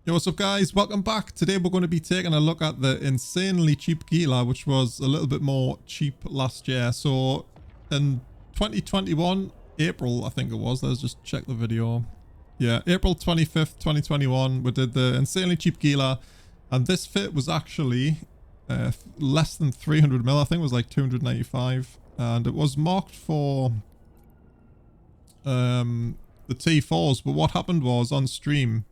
Yo, what's up guys? Welcome back. Today we're going to be taking a look at the insanely cheap Gila, which was a little bit more cheap last year. So in 2021, April I think it was, let's just check the video. Yeah, April 25th, 2021, we did the insanely cheap Gila, and this fit was actually less than 300 mil. I think it was like 295, and it was marked for the T4s, but what happened was on stream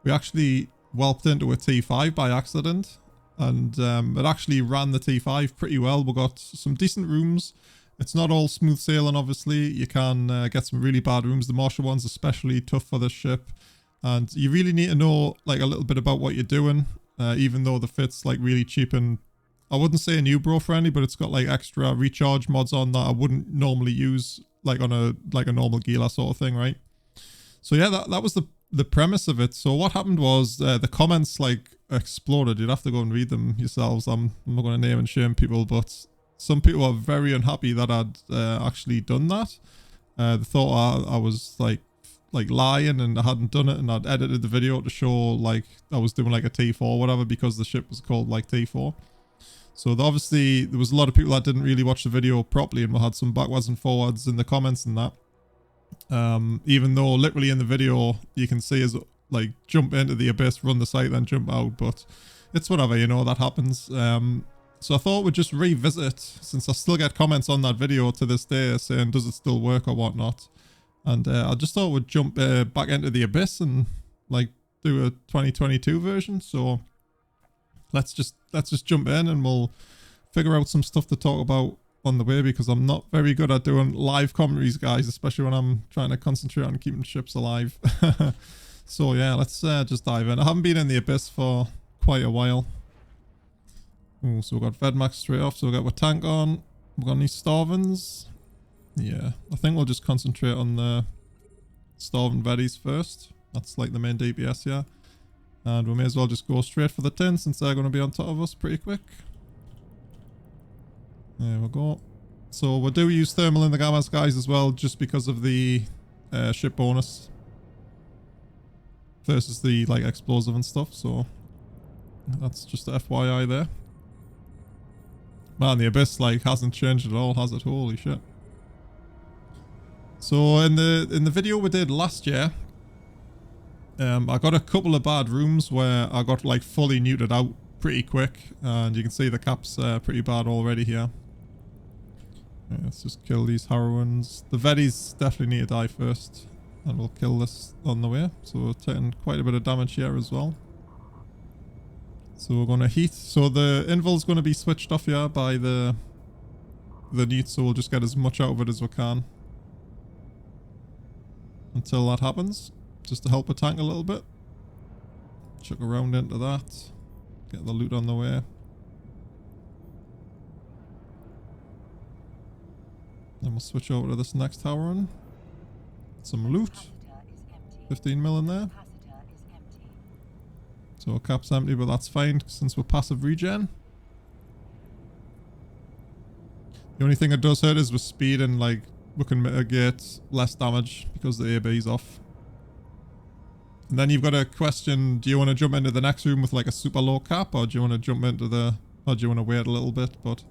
we actually whelped into a T5 by accident, and it actually ran the T5 pretty well. We got some decent rooms. It's not all smooth sailing, obviously. You can get some really bad rooms. The Marshall one's especially tough for this ship, and you really need to know like a little bit about what you're doing, even though the fit's like really cheap. And I wouldn't say a new bro friendly, but it's got like extra recharge mods on that I wouldn't normally use like on a normal Gila sort of thing, right? So yeah, that was the premise of it. So what happened was the comments like exploded. You'd have to go and read them yourselves. I'm not going to name and shame people, but some people are very unhappy that I'd actually done that. They thought I was like lying and I hadn't done it, and I'd edited the video to show like I was doing like a T4 or whatever because the ship was called like T4. So obviously there was a lot of people that didn't really watch the video properly, and we had some backwards and forwards in the comments and that. Even though literally in the video you can see us like jump into the abyss, run the site, then jump out, but it's whatever, you know, that happens. So I thought we'd just revisit, since I still get comments on that video to this day saying does it still work or whatnot, and I just thought we'd jump back into the abyss and like do a 2022 version. So let's just jump in and we'll figure out some stuff to talk about on the way, because I'm not very good at doing live commentaries, guys, especially when I'm trying to concentrate on keeping ships alive. So yeah, let's just dive in. I haven't been in the abyss for quite a while. Ooh, so we've got Vedmax straight off, so we've got our tank on. We've got any starvins? Yeah, I think we'll just concentrate on the starving veddies first. That's like the main DPS here. And we may as well just go straight for the tin, since they're going to be on top of us pretty quick. There we go. So we do use thermal in the gammas, guys, as well, just because of the ship bonus versus the like explosive and stuff. So that's just a FYI there. Man, the abyss like hasn't changed at all, has it? Holy shit. So in the video we did last year, I got a couple of bad rooms where I got like fully neutered out pretty quick, and you can see the cap's pretty bad already here. Yeah, let's just kill these heroines. The veddies definitely need to die first, and we'll kill this on the way. So we're taking quite a bit of damage here as well. So we're going to heat. So the inval's going to be switched off here by the neut, so we'll just get as much out of it as we can until that happens, just to help a tank a little bit. Chuck around into that. Get the loot on the way. Then we'll switch over to this next tower run. Some loot. 15 mil in there. So our cap's empty, but that's fine since we're passive regen. The only thing it does hurt is with speed, and like we can mitigate less damage because the AB's off. And then you've got a question, do you want to jump into the next room with like a super low cap, or do you want to jump into or do you want to wait a little bit? But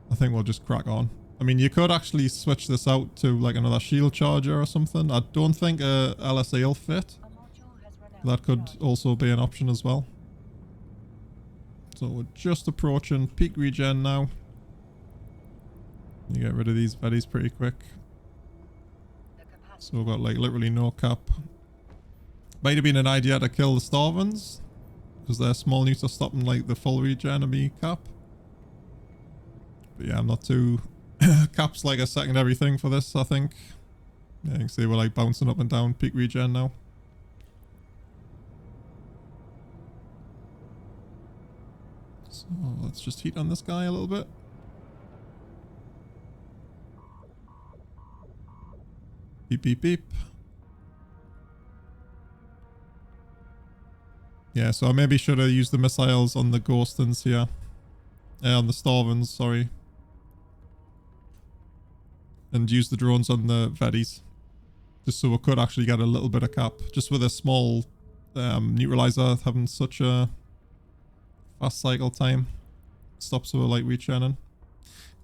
I think we'll just crack on. I mean, you could actually switch this out to like another shield charger or something. I don't think a LSA will fit. That could also be an option as well. So we're just approaching peak regen now. You get rid of these veddies pretty quick. So we've got like literally no cap. Might have been an idea to kill the starvins, because their small neuts are stopping like the full regen of me cap. But yeah, I'm not too... Cap's like a secondary thing for this, I think. Yeah, you can see we're like bouncing up and down peak regen now. So let's just heat on this guy a little bit. Beep, beep, beep. Yeah, so I maybe should have used the missiles on the ghostins here. On the starvins, sorry. And use the drones on the veddies. Just so we could actually get a little bit of cap. Just with a small neutralizer having such a fast cycle time. Stops her like rechurning.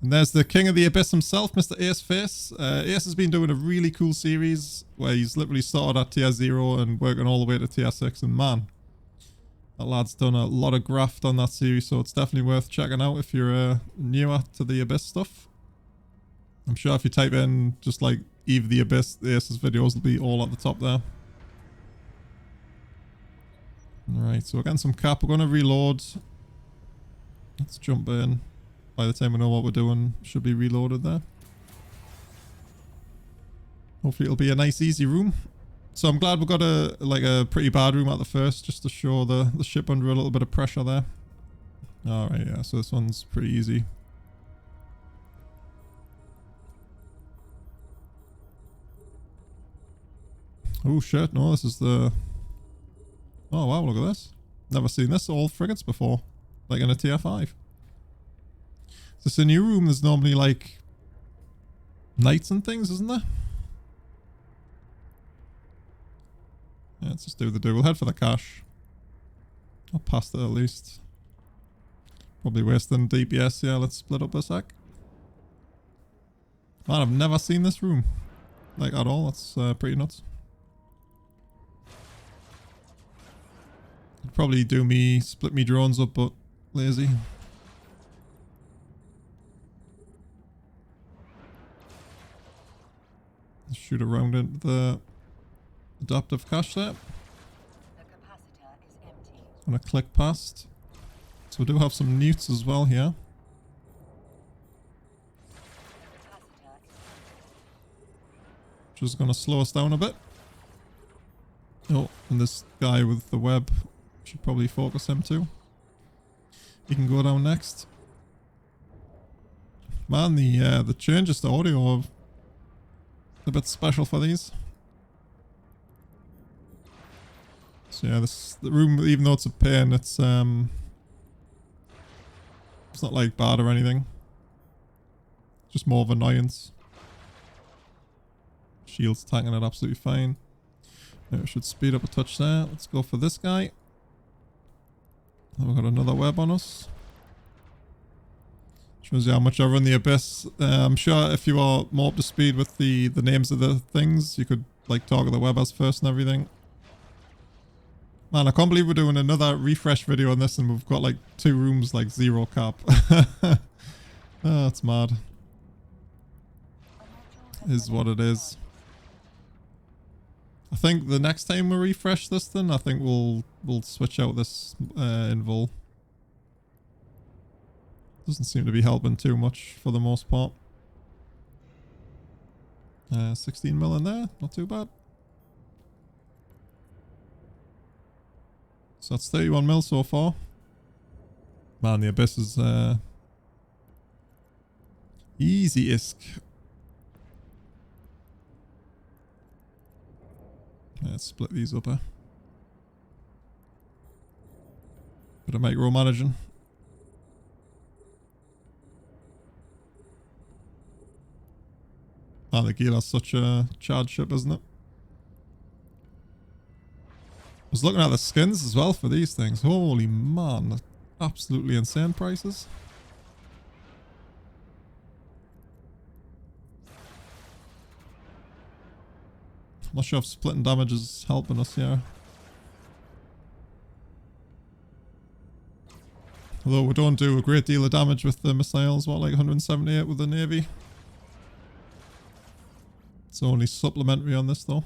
And there's the king of the abyss himself, Mr. Ace Face. Ace has been doing a really cool series where he's literally started at tier 0 and working all the way to tier 6. And man, that lad's done a lot of graft on that series, so it's definitely worth checking out if you're newer to the abyss stuff. I'm sure if you type in just like Eve the Abyss, the Ace's videos will be all at the top there. Alright, so we're getting some cap. We're going to reload. Let's jump in. By the time we know what we're doing, should be reloaded there. Hopefully it'll be a nice easy room. So I'm glad we got a pretty bad room at the first, just to show the ship under a little bit of pressure there. Alright, yeah, so this one's pretty easy. Oh shit, no, this is the... Oh wow, look at this. Never seen this all frigates before. Like in a tier 5. Is this a new room? There's normally like knights and things, isn't there? Yeah, let's just do the do. We'll head for the cash. Or past it at least. Probably wasting DPS. Yeah, let's split up a sec. Man, I've never seen this room. Like at all. That's pretty nuts. Could probably do me, split me drones up, but lazy. Shoot around into the adaptive cache there. The capacitor is empty. Gonna click past. So we do have some newts as well here. Which is gonna slow us down a bit. Oh, and this guy with the web, should probably focus him too. He can go down next. Man, the changes to audio are a bit special for these. So yeah, the room, even though it's a pain, it's not like bad or anything. Just more of annoyance. Shield's tanking it absolutely fine. Yeah, we should speed up a touch there. Let's go for this guy. And we've got another web on us. Shows you how much I run the abyss. I'm sure if you are more up to speed with the names of the things, you could like target the web as first and everything. Man, I can't believe we're doing another refresh video on this and we've got like 2 rooms like 0 cap. Oh, that's mad. Is what it is. I think the next time we refresh this then, I think we'll switch out this invul. Doesn't seem to be helping too much for the most part. 16 mil in there, not too bad. So that's 31 mil so far. Man, the abyss is easy-isk. Let's split these up. Bit of micromanaging. Oh, the Gila's such a charged ship, isn't it? I was looking at the skins as well for these things. Holy man, absolutely insane prices. I'm not sure if splitting damage is helping us here. Although we don't do a great deal of damage with the missiles, what, like 178 with the Navy? It's only supplementary on this though.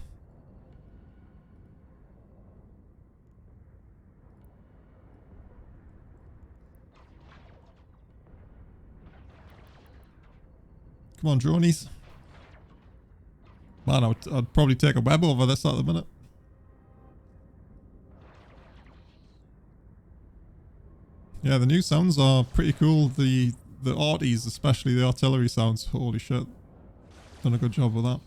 Come on, dronies. Man, I'd probably take a web over this at the minute. Yeah, the new sounds are pretty cool. The arties, especially the artillery sounds. Holy shit. Done a good job with that.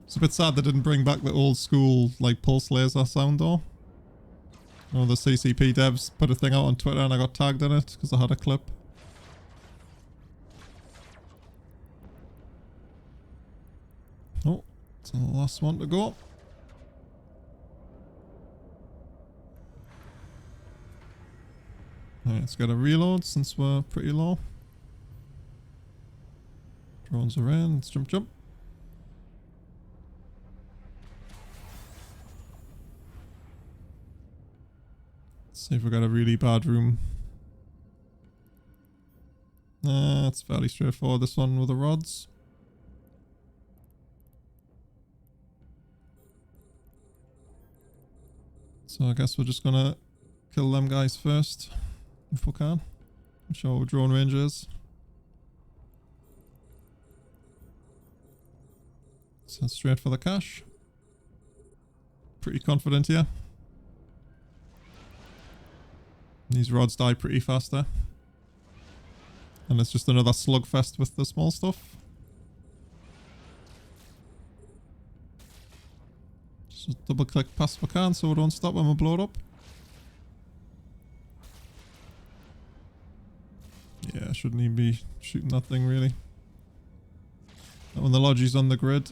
It's a bit sad they didn't bring back the old school like pulse laser sound though. Oh, the CCP devs put a thing out on Twitter and I got tagged in it because I had a clip. Oh, it's the last one to go. Alright, let's get a reload since we're pretty low. Drones are in. Let's jump. Let's see if we got a really bad room. It's fairly straightforward, this one with the rods. So I guess we're just gonna kill them guys first, if we can. Show what drone range is. So straight for the cash. Pretty confident here. These rods die pretty fast there. And it's just another slugfest with the small stuff. Just double click past if I can so we don't stop when we blow it up. Yeah, I shouldn't even be shooting that thing really. That one, the Logi's on the grid.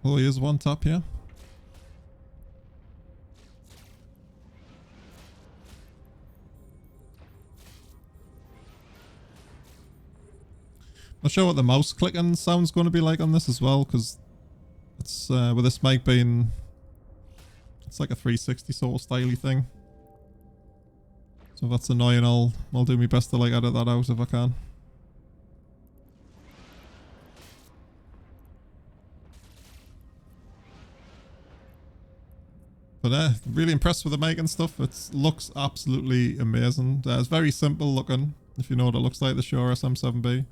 Oh, he is one tap here. Not sure what the mouse clicking sound's going to be like on this as well, because it's with this mic being, it's like a 360 sort of styly thing. So if that's annoying, I'll do my best to like edit that out if I can. But really impressed with the mic and stuff. It looks absolutely amazing. It's very simple looking, if you know what it looks like, the Shure SM7B.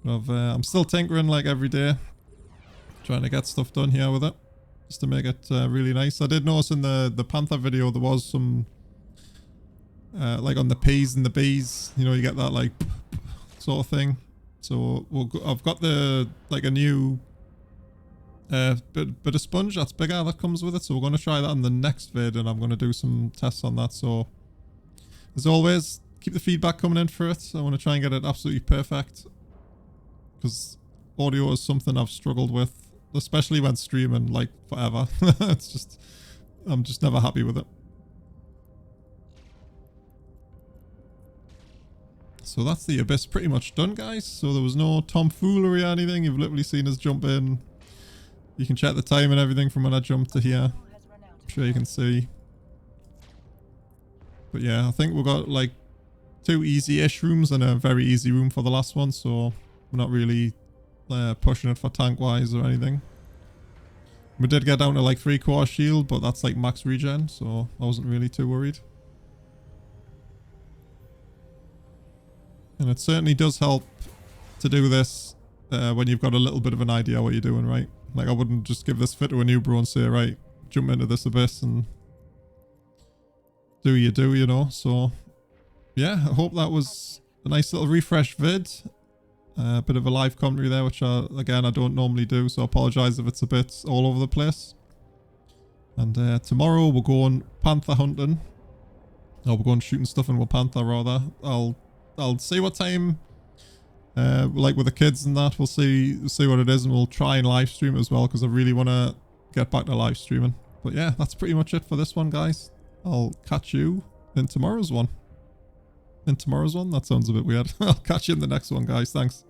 But I'm still tinkering like every day, trying to get stuff done here with it, just to make it really nice. I did notice in the Panther video there was some, like on the P's and the B's, you know, you get that like sort of thing. So I've got the like a new bit of sponge that's bigger that comes with it. So we're going to try that in the next vid, and I'm going to do some tests on that. So as always, keep the feedback coming in for it. I want to try and get it absolutely perfect, because audio is something I've struggled with, especially when streaming, like forever. It's just, I'm just never happy with it. So that's the Abyss pretty much done, guys. So there was no tomfoolery or anything. You've literally seen us jump in. You can check the time and everything from when I jumped to here. I'm sure you can see. But yeah, I think we've got like 2 easy-ish rooms and a very easy room for the last one. So we're not really pushing it for tank-wise or anything. We did get down to like 3-quarter shield, but that's like max regen, so I wasn't really too worried. And it certainly does help to do this when you've got a little bit of an idea what you're doing, right? Like I wouldn't just give this fit to a new bro and say, right, jump into this Abyss and do, you know? So yeah, I hope that was a nice little refresh vid. A bit of a live commentary there, which again I don't normally do, so I apologise if it's a bit all over the place. And tomorrow we're going panther hunting. Or we're going shooting stuff in with panther rather. I'll see what time, like with the kids and that, we'll see what it is, and we'll try and live stream it as well, because I really want to get back to live streaming. But yeah, that's pretty much it for this one, guys. I'll catch you in tomorrow's one. That sounds a bit weird. I'll catch you in the next one, guys. Thanks.